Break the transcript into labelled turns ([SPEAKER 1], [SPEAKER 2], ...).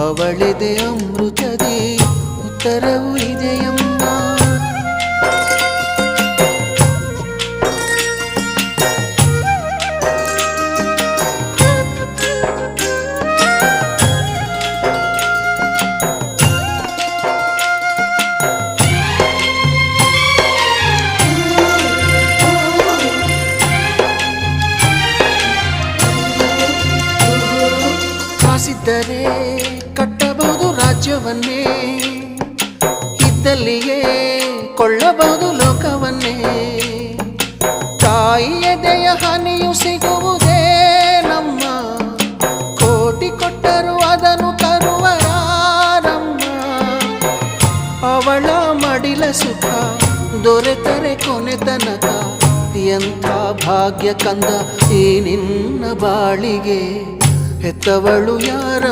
[SPEAKER 1] ಅವಳೆದೆ ಅಮೃತದಿ ಉತ್ತರವು ಇದೆಯಮ್ಮ. ಕಾಸಿದ್ದರೆ ಕಟ್ಟಬಹುದು ರಾಜ್ಯವನ್ನೇ, ಇದ್ದಲ್ಲಿಯೇ ಕೊಳ್ಳಬಹುದು ಲೋಕವನ್ನೇ. ತಾಯಿಯ ದಯ ಹನಿಯು ಸಿಗುವುದೇ ನಮ್ಮ, ಕೋಟಿ ಕೊಟ್ಟರು ಅದನ್ನು ತರುವರಾರಮ್ಮ. ಅವಳ ಮಡಿಲ ಸುಖ ದೊರೆತರೆ ಕೊನೆ ತನಕ, ಎಂಥ ಭಾಗ್ಯ ಕಂದ ಈ ನಿನ್ನ ಬಾಳಿಗೆ. ಹೆತ್ತವಳು ಯಾರ